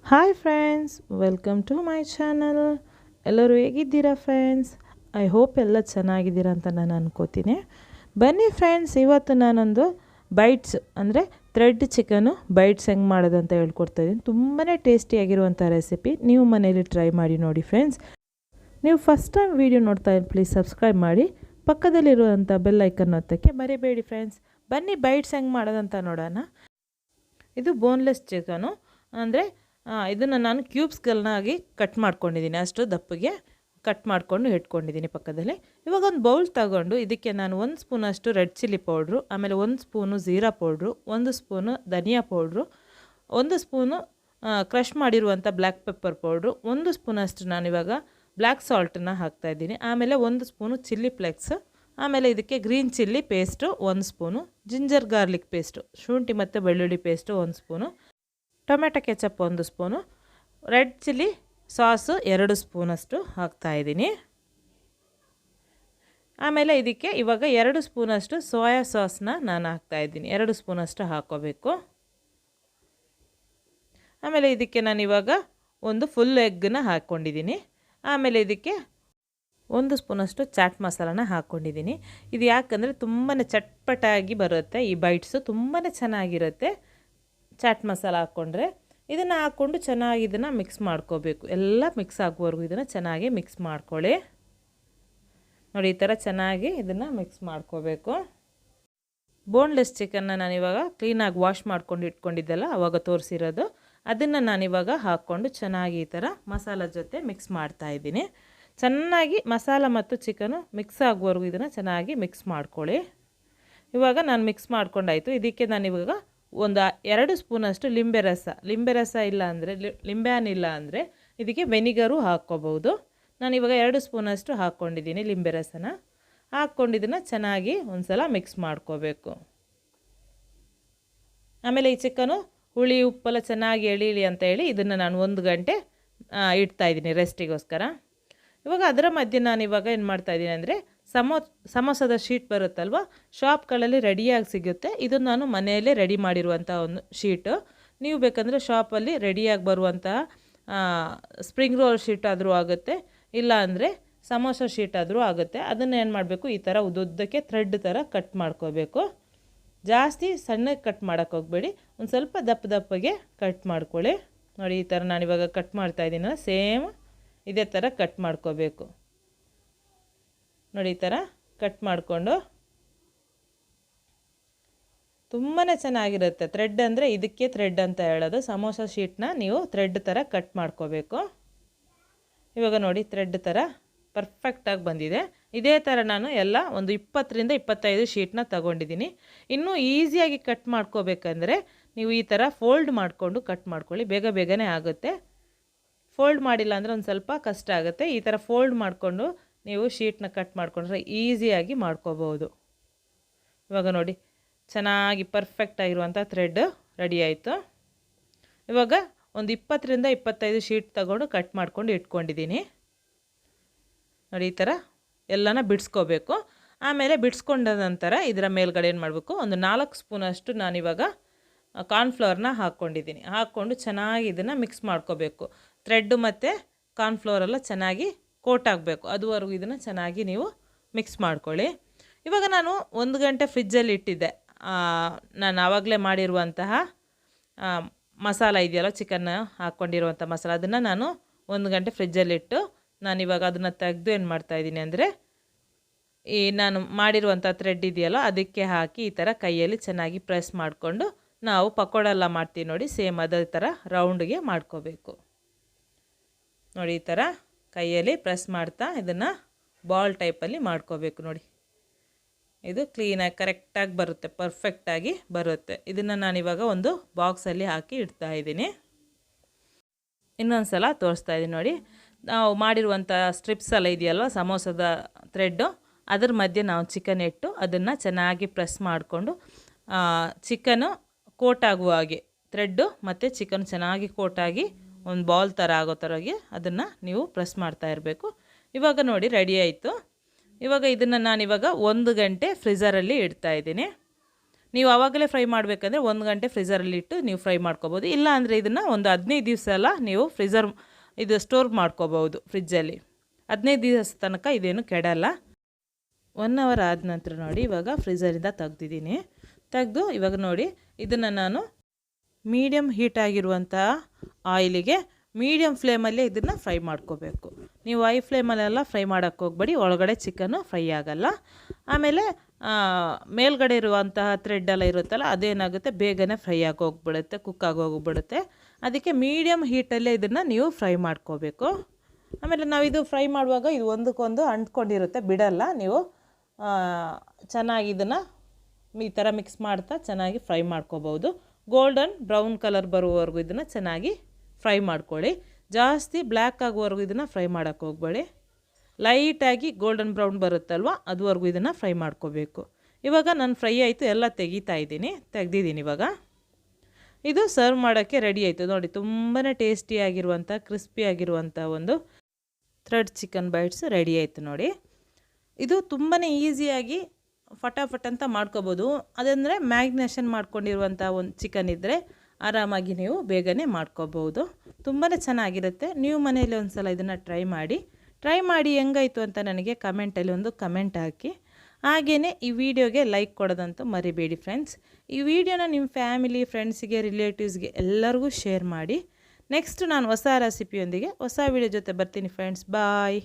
Hi friends, welcome to my channel. ಎಲ್ಲರೂ ಹೇಗಿದ್ದೀರಾ friends? I hope ಎಲ್ಲ ಚೆನ್ನಾಗಿದ್ದೀರಾ ಅಂತ ನಾನು ಅನ್ಕೋತೀನಿ. ಬನ್ನಿ ಫ್ರೆಂಡ್ಸ್, ಇವತ್ತು ನಾನೊಂದು ಬೈಟ್ಸ್ ಅಂದರೆ ಥ್ರೆಡ್ ಚಿಕನು ಬೈಟ್ಸ್ ಹೆಂಗೆ ಮಾಡೋದಂತ ಹೇಳ್ಕೊಡ್ತಾಯಿದ್ದೀನಿ. ತುಂಬಾ ಟೇಸ್ಟಿಯಾಗಿರುವಂಥ ರೆಸಿಪಿ. ನೀವು ಮನೇಲಿ ಟ್ರೈ ಮಾಡಿ ನೋಡಿ ಫ್ರೆಂಡ್ಸ್. ನೀವು ಫಸ್ಟ್ ಟೈಮ್ ವೀಡಿಯೋ ನೋಡ್ತಾ ಇದ್ದರೆ ಪ್ಲೀಸ್ ಸಬ್ಸ್ಕ್ರೈಬ್ ಮಾಡಿ, ಪಕ್ಕದಲ್ಲಿರುವಂಥ ಬೆಲ್ ಐಕನ್ ಒತ್ತಕ್ಕೆ ಮರಿಬೇಡಿ ಫ್ರೆಂಡ್ಸ್. ಬನ್ನಿ ಬೈಟ್ಸ್ ಹೆಂಗೆ ಮಾಡೋದಂತ ನೋಡೋಣ. ಇದು ಬೋನ್ಲೆಸ್ ಚಿಕನು, ಅಂದರೆ ಇದನ್ನು ನಾನು ಕ್ಯೂಬ್ಸ್ಗಳನ್ನಾಗಿ ಕಟ್ ಮಾಡ್ಕೊಂಡಿದ್ದೀನಿ. ಅಷ್ಟು ದಪ್ಪಗೆ ಕಟ್ ಮಾಡಿಕೊಂಡು ಇಟ್ಕೊಂಡಿದ್ದೀನಿ ಪಕ್ಕದಲ್ಲಿ. ಇವಾಗ ಒಂದು ಬೌಲ್ ತಗೊಂಡು ಇದಕ್ಕೆ ನಾನು 1 ಸ್ಪೂನಷ್ಟು ರೆಡ್ ಚಿಲ್ಲಿ ಪೌಡ್ರು, ಆಮೇಲೆ 1 ಸ್ಪೂನು ಝೀರಾ ಪೌಡ್ರು, 1 ಸ್ಪೂನು ಧನಿಯಾ ಪೌಡ್ರು, 1 ಸ್ಪೂನು ಕ್ರಷ್ ಮಾಡಿರುವಂಥ ಬ್ಲ್ಯಾಕ್ ಪೆಪ್ಪರ್ ಪೌಡ್ರು, 1 ಸ್ಪೂನಷ್ಟು ನಾನಿವಾಗ ಬ್ಲ್ಯಾಕ್ ಸಾಲ್ಟನ್ನು ಹಾಕ್ತಾಯಿದ್ದೀನಿ. ಆಮೇಲೆ 1 ಸ್ಪೂನು ಚಿಲ್ಲಿ ಫ್ಲೆಕ್ಸ್, ಆಮೇಲೆ ಇದಕ್ಕೆ green chilli paste 1 spoon, ginger garlic paste, ಶುಂಠಿ ಮತ್ತು ಬೆಳ್ಳುಳ್ಳಿ paste 1 spoon, tomato ketchup 1 spoon, red chilli sauce 2 ಸ್ಪೂನಷ್ಟು ಹಾಕ್ತಾಯಿದ್ದೀನಿ. ಆಮೇಲೆ ಇದಕ್ಕೆ ಇವಾಗ 2 ಸ್ಪೂನಷ್ಟು ಸೋಯಾ ಸಾಸ್ನ ನಾನು ಹಾಕ್ತಾಯಿದ್ದೀನಿ. 2 ಸ್ಪೂನಷ್ಟು ಹಾಕ್ಕೋಬೇಕು. ಆಮೇಲೆ ಇದಕ್ಕೆ ನಾನಿವಾಗ ಒಂದು ಫುಲ್ ಎಗ್ಗನ್ನ ಹಾಕ್ಕೊಂಡಿದ್ದೀನಿ. ಆಮೇಲೆ ಇದಕ್ಕೆ 1 ಸ್ಪೂನಷ್ಟು ಚಾಟ್ ಮಸಾಲಾನ ಹಾಕ್ಕೊಂಡಿದ್ದೀನಿ. ಇದು ಯಾಕಂದರೆ ತುಂಬಾ ಚಟ್ಪಟಾಗಿ ಬರುತ್ತೆ. ಈ ಬೈಟ್ಸು ತುಂಬಾ ಚೆನ್ನಾಗಿರುತ್ತೆ ಚಾಟ್ ಮಸಾಲ ಹಾಕ್ಕೊಂಡ್ರೆ. ಇದನ್ನು ಹಾಕ್ಕೊಂಡು ಚೆನ್ನಾಗಿ ಇದನ್ನು ಮಿಕ್ಸ್ ಮಾಡ್ಕೋಬೇಕು. ಎಲ್ಲ ಮಿಕ್ಸ್ ಆಗುವವರೆಗೂ ಇದನ್ನು ಚೆನ್ನಾಗಿ ಮಿಕ್ಸ್ ಮಾಡ್ಕೊಳ್ಳಿ. ನೋಡಿ, ಈ ಥರ ಚೆನ್ನಾಗಿ ಇದನ್ನು ಮಿಕ್ಸ್ ಮಾಡ್ಕೋಬೇಕು. ಬೋನ್ಲೆಸ್ ಚಿಕನ್ನ ನಾನಿವಾಗ ಕ್ಲೀನಾಗಿ ವಾಶ್ ಮಾಡ್ಕೊಂಡು ಇಟ್ಕೊಂಡಿದ್ದೆಲ್ಲ ಅವಾಗ ತೋರಿಸಿರೋದು, ಅದನ್ನು ನಾನಿವಾಗ ಹಾಕ್ಕೊಂಡು ಚೆನ್ನಾಗಿ ಈ ಥರ ಮಸಾಲ ಜೊತೆ ಮಿಕ್ಸ್ ಮಾಡ್ತಾಯಿದ್ದೀನಿ. ಚೆನ್ನಾಗಿ ಮಸಾಲ ಮತ್ತು ಚಿಕನು ಮಿಕ್ಸ್ ಆಗುವವರೆಗೂ ಇದನ್ನು ಚೆನ್ನಾಗಿ ಮಿಕ್ಸ್ ಮಾಡ್ಕೊಳ್ಳಿ. ಇವಾಗ ನಾನು ಮಿಕ್ಸ್ ಮಾಡ್ಕೊಂಡಾಯಿತು. ಇದಕ್ಕೆ ನಾನಿವಾಗ ಒಂದು 2 ಸ್ಪೂನಷ್ಟು ಲಿಂಬೆ ರಸ ಇಲ್ಲ ಅಂದರೆ ಲಿಂಬೆ ಇಲ್ಲ ಅಂದರೆ ಇದಕ್ಕೆ ವೆನಿಗರು ಹಾಕ್ಕೋಬೋದು. ನಾನಿವಾಗ 2 ಸ್ಪೂನಷ್ಟು ಹಾಕ್ಕೊಂಡಿದ್ದೀನಿ ಲಿಂಬೆ ರಸನ. ಹಾಕ್ಕೊಂಡಿದ್ದನ್ನು ಚೆನ್ನಾಗಿ ಒಂದು ಸಲ ಮಿಕ್ಸ್ ಮಾಡ್ಕೋಬೇಕು. ಆಮೇಲೆ ಈ ಚಿಕನು ಹುಳಿ ಉಪ್ಪೆಲ್ಲ ಚೆನ್ನಾಗಿ ಎಳೀಲಿ ಅಂತ ಹೇಳಿ ಇದನ್ನು ನಾನು 1 ಗಂಟೆ ಇಡ್ತಾಯಿದ್ದೀನಿ ರೆಸ್ಟಿಗೋಸ್ಕರ. ಇವಾಗ ಅದರ ಮಧ್ಯೆ ನಾನಿವಾಗ ಏನು ಮಾಡ್ತಾಯಿದ್ದೀನಿ ಅಂದರೆ ಸಮೋಸದ ಶೀಟ್ ಬರುತ್ತಲ್ವ, ಶಾಪ್ಗಳಲ್ಲಿ ರೆಡಿಯಾಗಿ ಸಿಗುತ್ತೆ. ಇದು ನಾನು ಮನೆಯಲ್ಲೇ ರೆಡಿ ಮಾಡಿರುವಂಥ ಒಂದು ಶೀಟು. ನೀವು ಬೇಕಂದರೆ ಶಾಪಲ್ಲಿ ರೆಡಿಯಾಗಿ ಬರುವಂತಹ ಸ್ಪ್ರಿಂಗ್ ರೋಲ್ ಶೀಟ್ ಆದರೂ ಆಗುತ್ತೆ, ಇಲ್ಲ ಅಂದರೆ ಸಮೋಸ ಶೀಟ್ ಆದರೂ ಆಗುತ್ತೆ. ಅದನ್ನು ಏನು ಮಾಡಬೇಕು, ಈ ಥರ ಉದ್ದಕ್ಕೆ ಥ್ರೆಡ್ ಥರ ಕಟ್ ಮಾಡ್ಕೋಬೇಕು. ಜಾಸ್ತಿ ಸಣ್ಣಗೆ ಕಟ್ ಮಾಡೋಕ್ಕೆ ಹೋಗಬೇಡಿ, ಒಂದು ಸ್ವಲ್ಪ ದಪ್ಪಗೆ ಕಟ್ ಮಾಡ್ಕೊಳ್ಳಿ. ನೋಡಿ, ಈ ಥರ ನಾನಿವಾಗ ಕಟ್ ಮಾಡ್ತಾಯಿದ್ದೀನಲ್ಲ, ಸೇಮ್ ಇದೇ ಥರ ಕಟ್ ಮಾಡ್ಕೋಬೇಕು. ನೋಡಿ, ಈ ಥರ ಕಟ್ ಮಾಡಿಕೊಂಡು ತುಂಬಾ ಚೆನ್ನಾಗಿರುತ್ತೆ. ಥ್ರೆಡ್ ಅಂದರೆ ಇದಕ್ಕೆ ಥ್ರೆಡ್ ಅಂತ ಹೇಳೋದು. ಸಮೋಸ ಶೀಟ್ನ ನೀವು ಥ್ರೆಡ್ ಥರ ಕಟ್ ಮಾಡ್ಕೋಬೇಕು. ಇವಾಗ ನೋಡಿ, ಥ್ರೆಡ್ ಥರ ಪರ್ಫೆಕ್ಟಾಗಿ ಬಂದಿದೆ. ಇದೇ ಥರ ನಾನು ಎಲ್ಲ ಒಂದು 20ರಿಂದ 25 ಶೀಟ್ನ ತಗೊಂಡಿದ್ದೀನಿ. ಇನ್ನೂ ಈಸಿಯಾಗಿ ಕಟ್ ಮಾಡ್ಕೋಬೇಕಂದ್ರೆ ನೀವು ಈ ಥರ ಫೋಲ್ಡ್ ಮಾಡಿಕೊಂಡು ಕಟ್ ಮಾಡ್ಕೊಳ್ಳಿ, ಬೇಗನೆ ಆಗುತ್ತೆ. ಫೋಲ್ಡ್ ಮಾಡಿಲ್ಲ ಅಂದರೆ ಒಂದು ಸ್ವಲ್ಪ ಕಷ್ಟ ಆಗುತ್ತೆ. ಈ ಥರ ಫೋಲ್ಡ್ ಮಾಡಿಕೊಂಡು ನೀವು ಶೀಟ್ನ ಕಟ್ ಮಾಡಿಕೊಂಡ್ರೆ ಈಸಿಯಾಗಿ ಮಾಡ್ಕೋಬೋದು. ಇವಾಗ ನೋಡಿ, ಚೆನ್ನಾಗಿ ಪರ್ಫೆಕ್ಟಾಗಿರುವಂಥ ಥ್ರೆಡ್ ರೆಡಿ ಆಯಿತು. ಇವಾಗ ಒಂದು 20ರಿಂದ 25 ಶೀಟ್ ತಗೊಂಡು ಕಟ್ ಮಾಡ್ಕೊಂಡು ಇಟ್ಕೊಂಡಿದ್ದೀನಿ. ನೋಡಿ, ಈ ಥರ ಎಲ್ಲನ ಬಿಡಿಸ್ಕೋಬೇಕು. ಆಮೇಲೆ ಬಿಡಿಸ್ಕೊಂಡ ನಂತರ ಇದರ ಮೇಲ್ಗಡೆ ಏನು ಮಾಡಬೇಕು, ಒಂದು 4 ಸ್ಪೂನಷ್ಟು ನಾನಿವಾಗ ಕಾರ್ನ್ಫ್ಲವರ್ನ ಹಾಕ್ಕೊಂಡಿದ್ದೀನಿ. ಹಾಕ್ಕೊಂಡು ಚೆನ್ನಾಗಿ ಇದನ್ನು ಮಿಕ್ಸ್ ಮಾಡ್ಕೋಬೇಕು. ಥ್ರೆಡ್ಡು ಮತ್ತು ಕಾರ್ನ್ಫ್ಲವರೆಲ್ಲ ಚೆನ್ನಾಗಿ ಕೋಟ್ ಆಗಬೇಕು. ಅದುವರೆಗೂ ಇದನ್ನು ಚೆನ್ನಾಗಿ ನೀವು ಮಿಕ್ಸ್ ಮಾಡ್ಕೊಳ್ಳಿ. ಇವಾಗ ನಾನು 1 ಗಂಟೆ ಫ್ರಿಜ್ಜಲ್ಲಿ ಇಟ್ಟಿದ್ದೆ. ನಾನು ಆವಾಗಲೇ ಮಾಡಿರುವಂತಹ ಮಸಾಲ ಇದೆಯಲ್ಲ, ಚಿಕನ್ನ ಹಾಕ್ಕೊಂಡಿರುವಂಥ ಮಸಾಲ, ಅದನ್ನು ನಾನು 1 ಗಂಟೆ ಫ್ರಿಜ್ಜಲ್ಲಿಟ್ಟು ನಾನಿವಾಗ ಅದನ್ನು ತೆಗೆದು ಏನು ಮಾಡ್ತಾಯಿದ್ದೀನಿ ಅಂದರೆ, ಈ ನಾನು ಮಾಡಿರುವಂಥ ಥ್ರೆಡ್ ಇದೆಯಲ್ಲ ಅದಕ್ಕೆ ಹಾಕಿ ಈ ಥರ ಕೈಯಲ್ಲಿ ಚೆನ್ನಾಗಿ ಪ್ರೆಸ್ ಮಾಡಿಕೊಂಡು, ನಾವು ಪಕೋಡ ಎಲ್ಲ ಮಾಡ್ತೀವಿ ನೋಡಿ, ಸೇಮ್ ಅದೇ ಥರ ರೌಂಡ್ಗೆ ಮಾಡ್ಕೋಬೇಕು. ನೋಡಿ, ಈ ಥರ ಕೈಯಲ್ಲಿ ಪ್ರೆಸ್ ಮಾಡ್ತಾ ಇದನ್ನು ಬಾಲ್ ಟೈಪಲ್ಲಿ ಮಾಡ್ಕೋಬೇಕು. ನೋಡಿ, ಇದು ಕ್ಲೀನಾಗಿ ಕರೆಕ್ಟಾಗಿ ಬರುತ್ತೆ, ಪರ್ಫೆಕ್ಟಾಗಿ ಬರುತ್ತೆ. ಇದನ್ನು ನಾನಿವಾಗ ಒಂದು ಬಾಕ್ಸಲ್ಲಿ ಹಾಕಿ ಇಡ್ತಾಯಿದ್ದೀನಿ. ಇನ್ನೊಂದು ಸಲ ತೋರಿಸ್ತಾ ಇದ್ದೀನಿ ನೋಡಿ. ನಾವು ಮಾಡಿರುವಂಥ ಸ್ಟ್ರಿಪ್ಸ್ ಎಲ್ಲ ಇದೆಯಲ್ವ ಸಮೋಸದ ಥ್ರೆಡ್ಡು, ಅದ್ರ ಮಧ್ಯೆ ನಾವು ಚಿಕನ್ ಇಟ್ಟು ಅದನ್ನು ಚೆನ್ನಾಗಿ ಪ್ರೆಸ್ ಮಾಡಿಕೊಂಡು ಚಿಕನು ಕೋಟ್ ಆಗುವ ಹಾಗೆ, ಥ್ರೆಡ್ಡು ಮತ್ತು ಚಿಕನ್ ಚೆನ್ನಾಗಿ ಕೋಟಾಗಿ ಒಂದು ಬಾಲ್ ಥರ ಆಗೋ ಥರಗೆ ಅದನ್ನು ನೀವು ಪ್ರೆಸ್ ಮಾಡ್ತಾ ಇರಬೇಕು. ಇವಾಗ ನೋಡಿ, ರೆಡಿ ಆಯಿತು. ಇವಾಗ ಇದನ್ನು ನಾನಿವಾಗ 1 ಗಂಟೆ ಫ್ರೀಝರಲ್ಲಿ ಇಡ್ತಾಯಿದ್ದೀನಿ. ನೀವು ಆವಾಗಲೇ ಫ್ರೈ ಮಾಡಬೇಕಂದ್ರೆ 1 ಗಂಟೆ ಫ್ರೀಝರಲ್ಲಿಟ್ಟು ನೀವು ಫ್ರೈ ಮಾಡ್ಕೋಬೋದು. ಇಲ್ಲ ಅಂದರೆ ಇದನ್ನು ಒಂದು 15 ದಿವಸ ಎಲ್ಲ ನೀವು ಇದು ಸ್ಟೋರ್ ಮಾಡ್ಕೋಬೋದು ಫ್ರಿಜ್ಜಲ್ಲಿ. 15 ದಿವಸ ತನಕ ಇದೇನು ಕೆಡಲ್ಲ. 1 ಅವರ್ ಆದ ನಂತರ ನೋಡಿ ಇವಾಗ ಫ್ರೀಝರಿಂದ ತೆಗ್ದಿದ್ದೀನಿ. ತೆಗೆದು ಇವಾಗ ನೋಡಿ ಇದನ್ನು ನಾನು ಮೀಡಿಯಮ್ ಹೀಟ್ ಆಗಿರುವಂಥ ಆಯಿಲಿಗೆ ಮೀಡಿಯಮ್ ಫ್ಲೇಮಲ್ಲೇ ಇದನ್ನು ಫ್ರೈ ಮಾಡ್ಕೋಬೇಕು. ನೀವು ಹೈ ಫ್ಲೇಮಲ್ಲೆಲ್ಲ ಫ್ರೈ ಮಾಡೋಕ್ಕೆ ಹೋಗ್ಬೇಡಿ, ಒಳಗಡೆ ಚಿಕನ್ನು ಫ್ರೈ ಆಗಲ್ಲ. ಆಮೇಲೆ ಮೇಲ್ಗಡೆ ಇರುವಂತಹ ಥ್ರೆಡ್ಡೆಲ್ಲ ಇರುತ್ತಲ್ಲ ಅದೇನಾಗುತ್ತೆ ಬೇಗನೆ ಫ್ರೈ ಆಗಿ ಹೋಗ್ಬಿಡುತ್ತೆ, ಕುಕ್ ಆಗಿ ಹೋಗ್ಬಿಡುತ್ತೆ. ಅದಕ್ಕೆ ಮೀಡಿಯಮ್ ಹೀಟಲ್ಲೇ ಇದನ್ನು ನೀವು ಫ್ರೈ ಮಾಡ್ಕೋಬೇಕು. ಆಮೇಲೆ ನಾವಿದು ಫ್ರೈ ಮಾಡುವಾಗ ಇದು ಒಂದಕ್ಕೊಂದು ಅಂಟ್ಕೊಂಡಿರುತ್ತೆ, ಬಿಡಲ್ಲ. ನೀವು ಚೆನ್ನಾಗಿ ಇದನ್ನು ಈ ಥರ ಮಿಕ್ಸ್ ಮಾಡ್ತಾ ಚೆನ್ನಾಗಿ ಫ್ರೈ ಮಾಡ್ಕೋಬೋದು. ಗೋಲ್ಡನ್ ಬ್ರೌನ್ ಕಲರ್ ಬರುವವರೆಗೂ ಇದನ್ನು ಚೆನ್ನಾಗಿ ಫ್ರೈ ಮಾಡ್ಕೊಳ್ಳಿ. ಜಾಸ್ತಿ ಬ್ಲ್ಯಾಕ್ ಆಗುವವರೆಗೂ ಇದನ್ನು ಫ್ರೈ ಮಾಡೋಕ್ಕೆ ಹೋಗಬೇಡಿ. ಲೈಟಾಗಿ ಗೋಲ್ಡನ್ ಬ್ರೌನ್ ಬರುತ್ತಲ್ವ ಅದುವರೆಗೂ ಇದನ್ನು ಫ್ರೈ ಮಾಡ್ಕೋಬೇಕು. ಇವಾಗ ನಾನು ಫ್ರೈ ಆಯಿತು, ಎಲ್ಲ ತೆಗ್ದಿದ್ದೀನಿ. ಇವಾಗ ಇದು ಸರ್ವ್ ಮಾಡೋಕ್ಕೆ ರೆಡಿ ಆಯಿತು. ನೋಡಿ ತುಂಬಾ ಟೇಸ್ಟಿಯಾಗಿರುವಂಥ ಕ್ರಿಸ್ಪಿಯಾಗಿರುವಂಥ ಒಂದು ಥ್ರೆಡ್ ಚಿಕನ್ ಬೈಟ್ಸ್ ರೆಡಿ ಆಯಿತು ನೋಡಿ. ಇದು ತುಂಬಾ ಈಸಿಯಾಗಿ ಫಟಾಫಟ್ ಅಂತ ಮಾಡ್ಕೋಬೋದು. ಅದಂದರೆ ಮ್ಯಾಗ್ನೇಷನ್ ಮಾಡ್ಕೊಂಡಿರುವಂಥ ಒಂದು ಚಿಕನ್ ಇದ್ದರೆ ಆರಾಮಾಗಿ ನೀವು ಬೇಗನೆ ಮಾಡ್ಕೋಬೋದು. ತುಂಬಾ ಚೆನ್ನಾಗಿರುತ್ತೆ. ನೀವು ಮನೆಯಲ್ಲಿ ಒಂದು ಸಲ ಇದನ್ನು ಟ್ರೈ ಮಾಡಿ ಹೆಂಗಾಯಿತು ಅಂತ ನನಗೆ ಕಮೆಂಟಲ್ಲಿ ಒಂದು ಕಮೆಂಟ್ ಹಾಕಿ. ಹಾಗೆಯೇ ಈ ವಿಡಿಯೋಗೆ ಲೈಕ್ ಕೊಡೋದಂತೂ ಮರಿಬೇಡಿ ಫ್ರೆಂಡ್ಸ್. ಈ ವಿಡಿಯೋನ ನಿಮ್ಮ ಫ್ಯಾಮಿಲಿ, ಫ್ರೆಂಡ್ಸಿಗೆ, ರಿಲೇಟಿವ್ಸ್ಗೆ ಎಲ್ಲರಿಗೂ ಶೇರ್ ಮಾಡಿ. ನೆಕ್ಸ್ಟ್ ನಾನು ಹೊಸ ರೆಸಿಪಿಯೊಂದಿಗೆ ಹೊಸ ವಿಡಿಯೋ ಜೊತೆ ಬರ್ತೀನಿ ಫ್ರೆಂಡ್ಸ್. ಬಾಯ್.